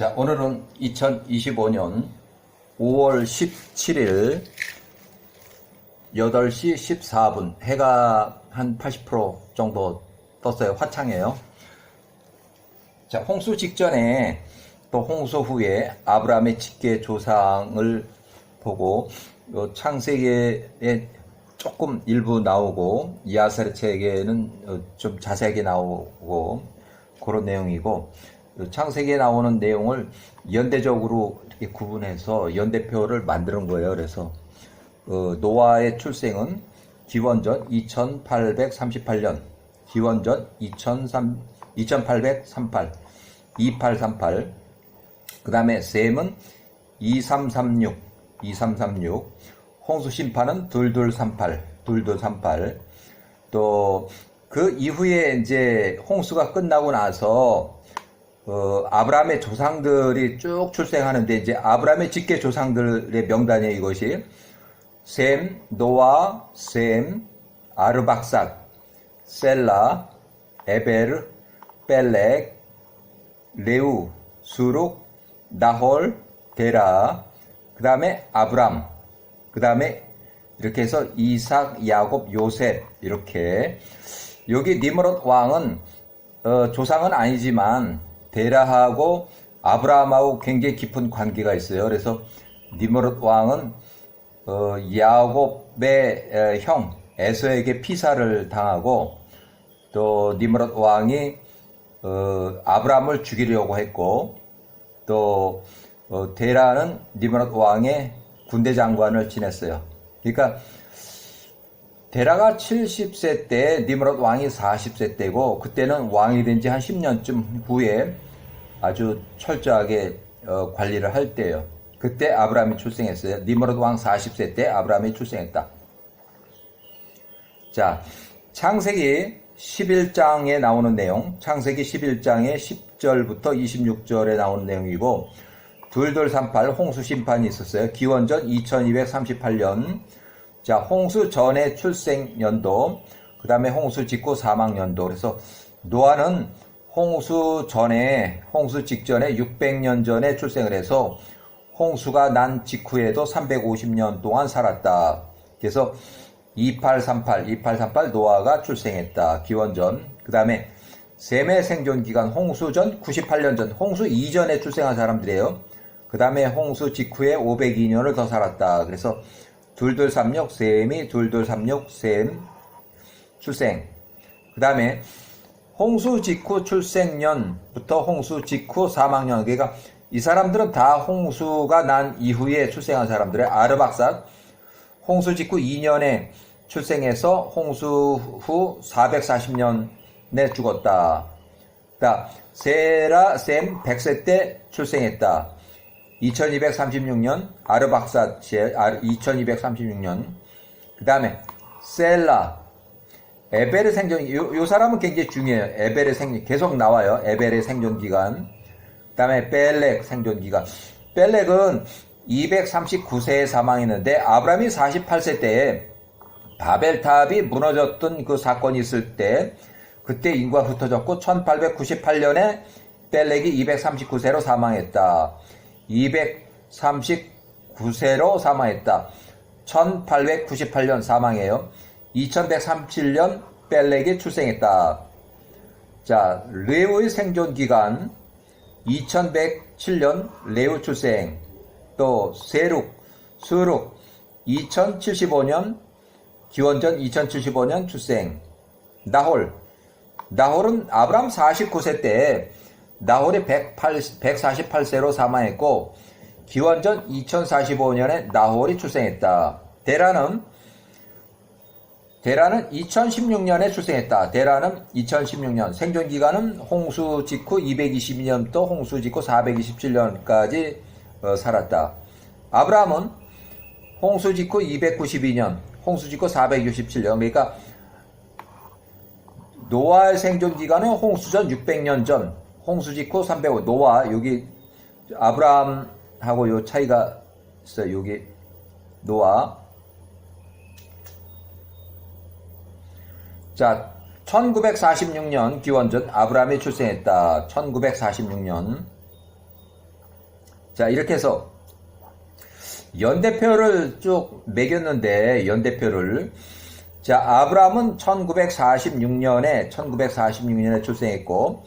자, 오늘은 2025년 5월 17일 8시 14분, 해가 한 80% 정도 떴어요. 화창해요. 자, 홍수 직전에 또 홍수 후에 아브라함의 직계 조상을 보고 요 창세기에 조금 일부 나오고 이하스의 책에는 좀 자세하게 나오고 그런 내용이고, 창세기에 나오는 내용을 연대적으로 이렇게 구분해서 연대표를 만드는 거예요. 그래서 노아의 출생은 기원전 2838년, 기원전 2838, 2838. 그 다음에 셈은 2336, 홍수 심판은 2238. 또 그 이후에 이제 홍수가 끝나고 나서 아브라함의 조상들이 쭉 출생하는데, 이제 아브라함의 직계 조상들의 명단이에요. 이것이 셈, 노아, 셈, 아르박삿, 셀라, 에베르, 벨렉, 레우, 수룩, 나홀, 데라, 그 다음에 아브람, 그 다음에 이렇게 해서 이삭, 야곱, 요셉, 이렇게. 여기 니므롯 왕은 조상은 아니지만 데라하고 아브라함하고 굉장히 깊은 관계가 있어요. 그래서 니므롯 왕은 야곱의 형 에서에게 피살을 당하고, 또 니므롯 왕이 아브라함을 죽이려고 했고, 또 데라는 니므롯 왕의 군대 장관을 지냈어요. 그러니까 데라가 70세 때 니므롯 왕이 40세 때고, 그때는 왕이 된 지 한 10년쯤 후에 아주 철저하게 관리를 할 때예요. 그때 아브라함이 출생했어요. 니므롯 왕 40세 때 아브라함이 출생했다. 자, 창세기 11장에 나오는 내용, 창세기 11장의 10절부터 26절에 나오는 내용이고, 2238 홍수 심판이 있었어요. 기원전 2238년. 자, 홍수 전에 출생 연도, 그 다음에 홍수 직후 사망 연도. 그래서 노아는 홍수 직전에 600년 전에 출생을 해서 홍수가 난 직후에도 350년 동안 살았다. 그래서 2838 노아가 출생했다. 기원전. 그 다음에 셈의 생존 기간, 홍수 전 98년 전, 홍수 이전에 출생한 사람들이에요. 그 다음에 홍수 직후에 502년을 더 살았다. 그래서 2236 셈이 2236 셈 출생. 그 다음에 홍수 직후 출생년부터 홍수 직후 사망년. 그러니까 이 사람들은 다 홍수가 난 이후에 출생한 사람들의 아르박삿, 홍수 직후 2년에 출생해서 홍수 후 440년에 죽었다. 세라, 셈 100세 때 출생했다. 2236년, 아르박삿 2236년. 그 다음에 셀라, 에벨의 생존, 요 사람은 굉장히 중요해요. 에벨의 생존, 계속 나와요. 에벨의 생존 기간. 그 다음에 벨렉 생존 기간. 벨렉은 239세에 사망했는데, 아브라함이 48세 때에 바벨탑이 무너졌던 그 사건이 있을 때, 그때 인구가 흩어졌고, 1898년에 벨렉이 239세로 사망했다. 239세로 사망했다. 1898년 사망해요. 2137년 벨렉이 출생했다. 자, 레오의 생존 기간 2107년 레오 출생. 또 세룩, 수룩 2075년, 기원전 2075년 출생. 나홀은 아브라함 49세 때 나홀이 148세로 사망했고, 기원전 2045년에 나홀이 출생했다. 데라는 2016년에 출생했다. 데라는 2016년. 생존 기간은 홍수 직후 222년부터 홍수 직후 427년까지 살았다. 아브라함은 홍수 직후 292년, 홍수 직후 467년. 그러니까 노아의 생존 기간은 홍수 전 600년 전, 홍수 직후 305. 노아, 여기 아브라함하고 요 차이가 있어요. 여기 노아. 자, 1946년 기원전 아브라함이 출생했다. 1946년. 자, 이렇게 해서 연대표를 쭉 매겼는데, 연대표를. 자, 아브라함은 1946년에 출생했고,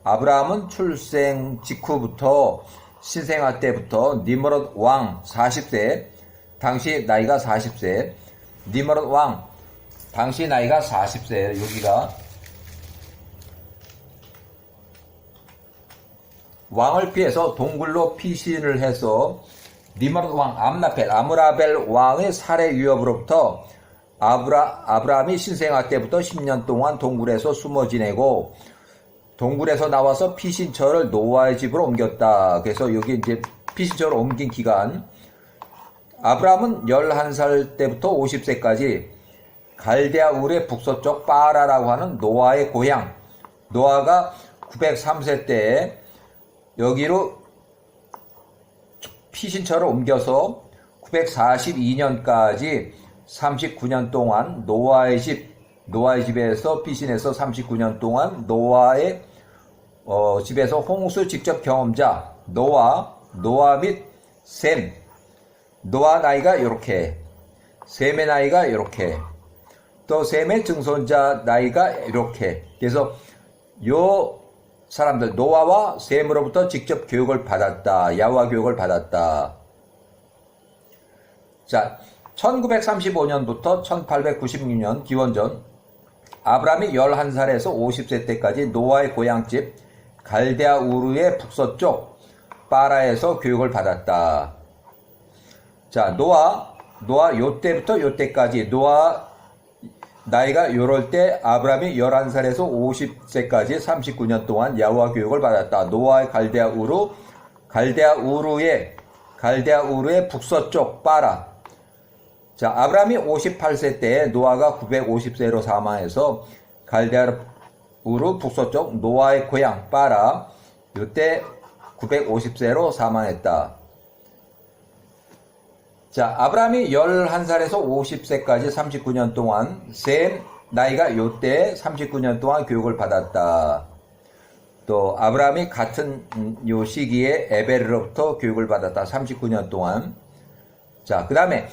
아브라함은 출생 직후부터 신생아 때부터 니므롯 왕 40세, 당시 나이가 40세, 니므롯 왕, 당시 나이가 40세, 여기가 왕을 피해서 동굴로 피신을 해서 니므롯 왕 아므라벨 왕의 살해 위협으로부터 아브라함이 신생아 때부터 10년 동안 동굴에서 숨어 지내고 동굴에서 나와서 피신처를 노아의 집으로 옮겼다. 그래서 여기 이제 피신처를 옮긴 기간, 아브라함은 11살 때부터 50세까지 갈대아 울의 북서쪽 빠라라고 하는 노아의 고향, 노아가 903세 때에 여기로 피신처를 옮겨서 942년까지 39년 동안 노아의 집에서 피신해서 39년 동안 노아의 집에서 홍수 직접 경험자 노아 및 셈, 노아 나이가 이렇게, 셈의 나이가 이렇게, 또 셈의 증손자 나이가 이렇게. 그래서 요 사람들 노아와 셈으로부터 직접 교육을 받았다. 야훼 교육을 받았다. 자, 1935년부터 1896년 기원전 아브라함이 11살에서 50세 때까지 노아의 고향집 갈대아 우르의 북서쪽 빠라에서 교육을 받았다. 자, 노아 요때부터 요때까지, 노아 나이가 요럴 때 아브라함이 11살에서 50세까지 39년 동안 야훼 교육을 받았다. 노아의 갈대아 우르의 북서쪽 빠라. 자, 아브라함이 58세 때에 노아가 950세로 사망해서 갈대아 우르 북서쪽 노아의 고향 빠라, 요때 950세로 사망했다. 자, 아브라함이 11살에서 50세까지 39년 동안 셈 나이가 요때 39년 동안 교육을 받았다. 또 아브라함이 같은 요 시기에 에베르로부터 교육을 받았다. 39년 동안. 자, 그 다음에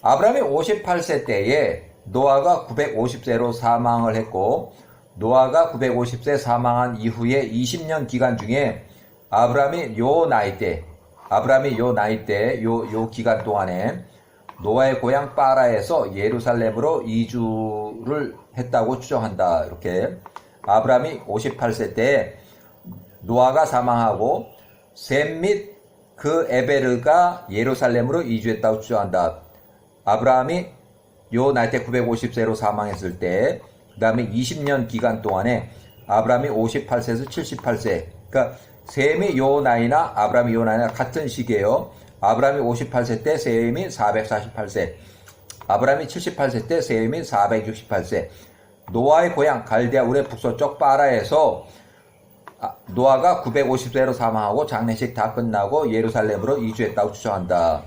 아브라함이 58세 때에 노아가 950세로 사망을 했고, 노아가 950세 사망한 이후에 20년 기간 중에 아브라함이 요 나이 때, 요 기간 동안에 노아의 고향 빠라에서 예루살렘으로 이주를 했다고 추정한다. 이렇게 아브라함이 58세 때 노아가 사망하고 셈 및 그 에베르가 예루살렘으로 이주했다고 추정한다. 아브라함이 요 나이 때 950세로 사망했을 때, 그 다음에 20년 기간 동안에 아브라함이 58세에서 78세, 그러니까 셈이 요 나이나 아브라함이 요 나이나 같은 시기예요. 아브라함이 58세 때 셈이 448세, 아브라함이 78세 때 셈이 468세. 노아의 고향 갈대아 울의 북서쪽 빠라에서 노아가 950세로 사망하고 장례식 다 끝나고 예루살렘으로 이주했다고 추정한다.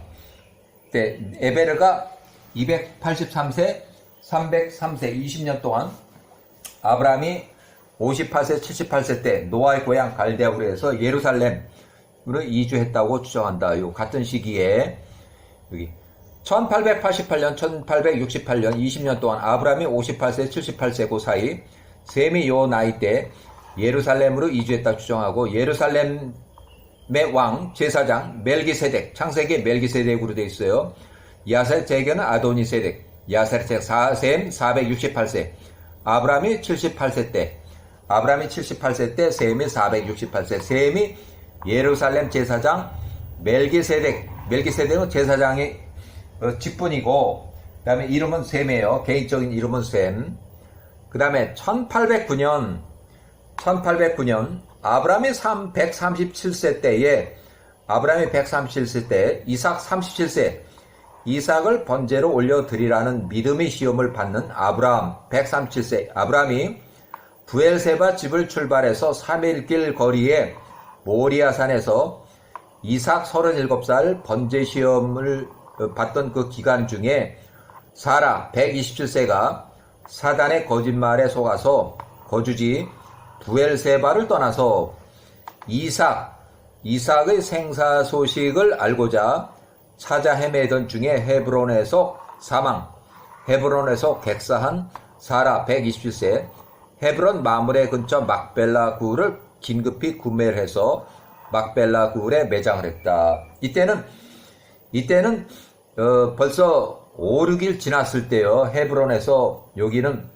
때 에베르가 283세, 303세, 20년 동안 아브라함이 58세, 78세 때 노아의 고향 갈대아 울에서 예루살렘으로 이주했다고 추정한다. 요 같은 시기에 여기 1888년, 1868년 20년 동안 아브라함이 58세, 78세 그 사이 셈이 요 나이 때 예루살렘으로 이주했다고 추정하고, 예루살렘의 왕 제사장 멜기세덱, 창세기 멜기세덱으로 되어 있어요. 야셀제게는 아도니세덱, 야셀제 셈 468세, 아브라함이 78세 때, 셈이 468세, 셈이 예루살렘 제사장 멜기세덱은 제사장의 직분이고, 그 다음에 이름은 셈이에요. 개인적인 이름은 셈. 그 다음에 1809년 아브라함이 137세 때에, 이삭 37세, 이삭을 번제로 올려드리라는 믿음의 시험을 받는 아브라함 137세, 아브라함이 부엘세바 집을 출발해서 3일길 거리에 모리아산에서 이삭 37살 번제 시험을 받던 그 기간 중에 사라 127세가 사단의 거짓말에 속아서 거주지 부엘세바를 떠나서 이삭 이삭의 생사 소식을 알고자 찾아 헤매던 중에 헤브론에서 사망, 헤브론에서 객사한 사라 127세, 헤브론 마므레 근처 막벨라 굴을 긴급히 구매를 해서 막벨라 굴에 매장을 했다. 이때는 벌써 5, 6일 지났을 때요. 헤브론에서 여기는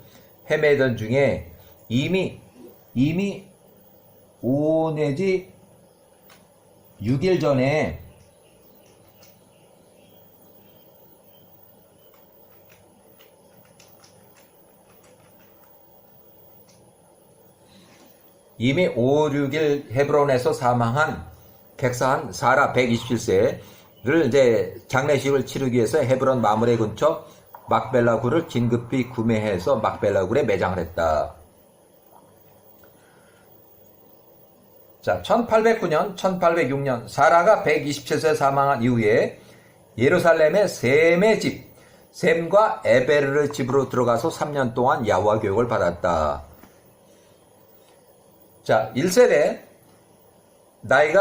헤매던 중에 이미 5 내지 6일 전에 이미 5, 6일 헤브론에서 사망한 객사한 사라 127세를 이제 장례식을 치르기 위해서 헤브론 마므레 근처 막벨라 굴을 긴급히 구매해서 막벨라 굴에 매장을 했다. 자, 1809년, 1806년 사라가 127세 사망한 이후에 예루살렘의 셈의 집, 셈과 에베르의 집으로 들어가서 3년 동안 야호와 교육을 받았다. 자, 1세대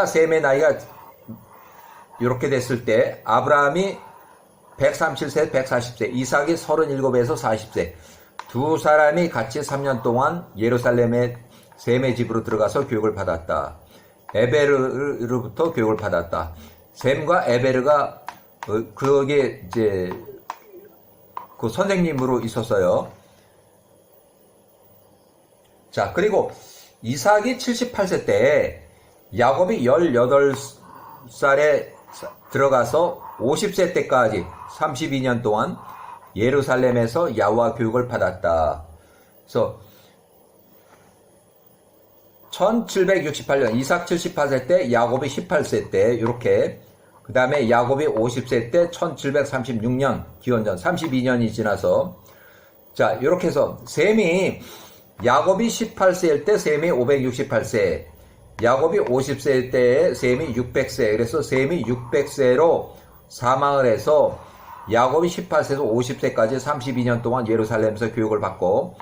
셈의 나이가 이렇게 됐을 때 아브라함이 137세, 140세, 이삭이 37에서 40세, 두 사람이 같이 3년 동안 예루살렘의 셈의 집으로 들어가서 교육을 받았다. 에베르로부터 교육을 받았다. 셈과 에베르가 거기에 이제 그 선생님으로 있었어요. 자, 그리고 이삭이 78세 때 야곱이 18살에 들어가서 50세 때까지 32년 동안 예루살렘에서 야호와 교육을 받았다. 그래서 1768년 이삭 78세 때 야곱이 18세 때 이렇게, 그 다음에 야곱이 50세 때 1736년 기원전 32년이 지나서, 자, 이렇게 해서 야곱이 18세일 때 셈이 568세, 야곱이 50세 때 셈이 600세, 그래서 셈이 600세로 사망을 해서 야곱이 18세에서 50세까지 32년 동안 예루살렘에서 교육을 받고,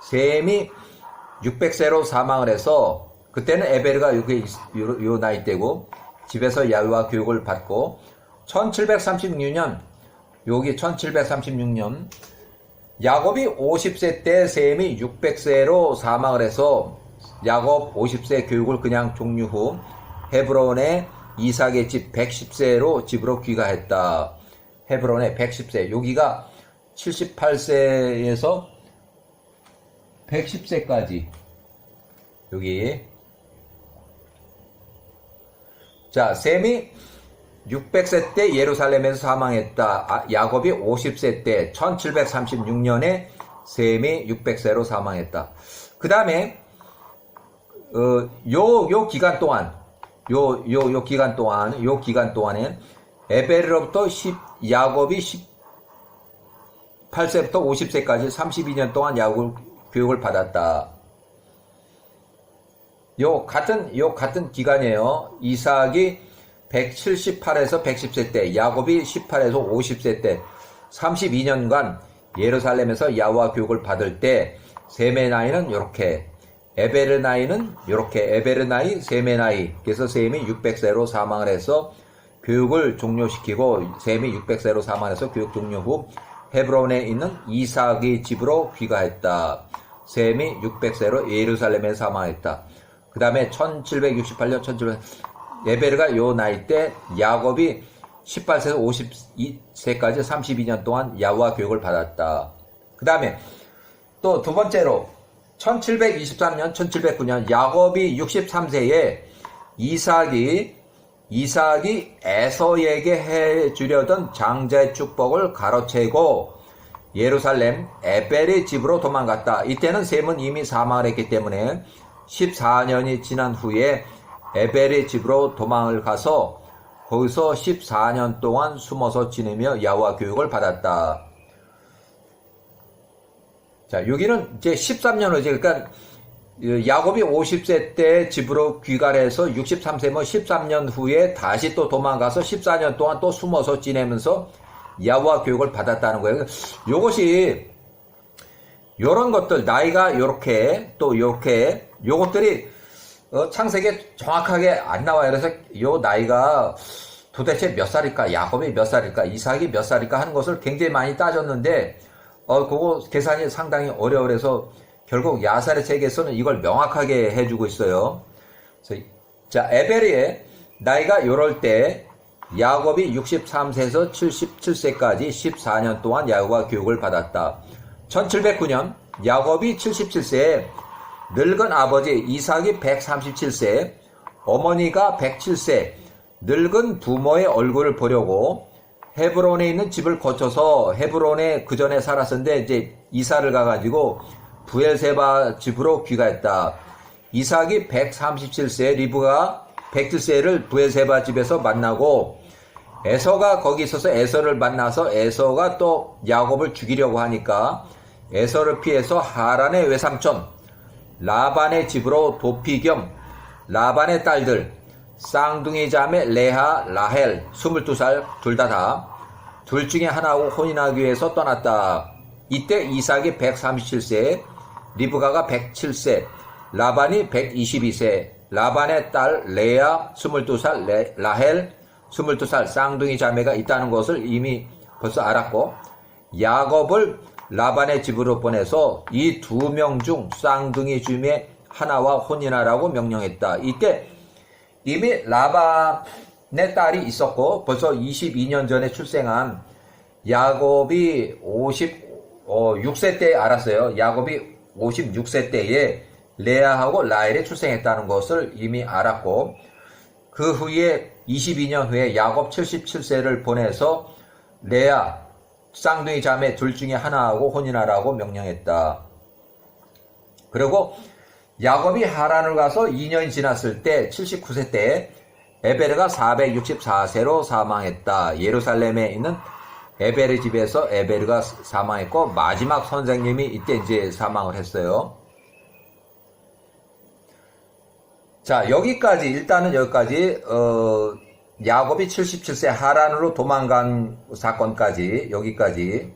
셈이 600세로 사망을 해서 그때는 에베르가 요 나이 때고 집에서 야훼와 교육을 받고, 1736년 여기 1736년 야곱이 50세 때 셈이 600세로 사망을 해서 야곱 50세 교육을 그냥 종료 후 헤브론의 이삭의 집 110세로 집으로 귀가했다. 헤브론의 110세, 여기가 78세에서 110세까지 여기. 자, 셈이 600세 때 예루살렘에서 사망했다. 야곱이 50세 때 1736년에 셈이 600세로 사망했다. 그 다음에 요 기간 동안에 에베르로부터 야곱이 18세부터 50세까지 32년 동안 야곱 교육을 받았다. 요 같은 기간이에요. 이삭이 178에서 110세 때, 야곱이 18에서 50세 때 32년간 예루살렘에서 야호와 교육을 받을 때 셈의 나이는 이렇게, 에베르 나이는 이렇게, 에베르 나이, 셈의 나이. 그래서 셈이 600세로 사망을 해서 교육을 종료시키고, 셈이 600세로 사망해서 교육 종료 후 헤브론에 있는 이삭의 집으로 귀가했다. 셈이 600세로 예루살렘에 사망했다. 그 다음에 1768년, 에베르가 요 나이 때 야곱이 18세에서 52세까지 32년 동안 야호와 교육을 받았다. 그 다음에 또 두 번째로 1723년, 1709년 야곱이 63세에 이삭이 에서에게 해주려던 장자의 축복을 가로채고 예루살렘 에벨의 집으로 도망갔다. 이때는 셈은 이미 사망을 했기 때문에 14년이 지난 후에 에벨의 집으로 도망을 가서 거기서 14년 동안 숨어서 지내며 야호와 교육을 받았다. 자, 여기는 이제 13년을 그러니까 야곱이 50세 때 집으로 귀가를 해서 63세면 13년 후에 다시 또 도망가서 14년 동안 또 숨어서 지내면서 야호와 교육을 받았다는 거예요. 요것이 요런 것들, 나이가 요렇게 또 요렇게 요것들이 창세기에 정확하게 안 나와요. 그래서 요 나이가 도대체 몇 살일까? 야곱이 몇 살일까? 이삭이 몇 살일까? 하는 것을 굉장히 많이 따졌는데, 그거 계산이 상당히 어려워. 그래서 결국 야살의 책에서는 이걸 명확하게 해주고 있어요. 그래서 자, 에벨의 나이가 요럴 때 야곱이 63세에서 77세까지 14년 동안 야곱과 교육을 받았다. 1709년 야곱이 77세에 늙은 아버지 이삭이 137세, 어머니가 107세, 늙은 부모의 얼굴을 보려고 헤브론에 있는 집을 거쳐서 헤브론에 그 전에 살았었는데 이제 이사를 가가지고 부엘세바 집으로 귀가했다. 이삭이 137세, 리브가 107세를 부엘세바 집에서 만나고 에서가 거기 있어서 에서를 만나서 에서가 또 야곱을 죽이려고 하니까 에서를 피해서 하란의 외삼촌 라반의 집으로 도피 겸 라반의 딸들 쌍둥이 자매 레하, 라헬 22살 둘 둘 중에 하나하고 혼인하기 위해서 떠났다. 이때 이삭이 137세, 리브가가 107세, 라반이 122세, 라반의 딸 레아 22살, 라헬 22살 쌍둥이 자매가 있다는 것을 이미 벌써 알았고 야곱을 라반의 집으로 보내서 이 두 명 중 쌍둥이 중에 하나와 혼인하라고 명령했다. 이때 이미 라반의 딸이 있었고 벌써 22년 전에 출생한 야곱이 56세 때 알았어요. 야곱이 56세 때에 레아하고 라헬이 출생했다는 것을 이미 알았고 그 후에 22년 후에 야곱 77세를 보내서 레아 쌍둥이 자매 둘 중에 하나하고 혼인하라고 명령했다. 그리고 야곱이 하란을 가서 2년이 지났을 때 79세 때 에베르가 464세로 사망했다. 예루살렘에 있는 에베르 집에서 에베르가 사망했고 마지막 선생님이 이때 이제 사망을 했어요. 자, 여기까지 일단은 여기까지 야곱이 77세 하란으로 도망간 사건까지 여기까지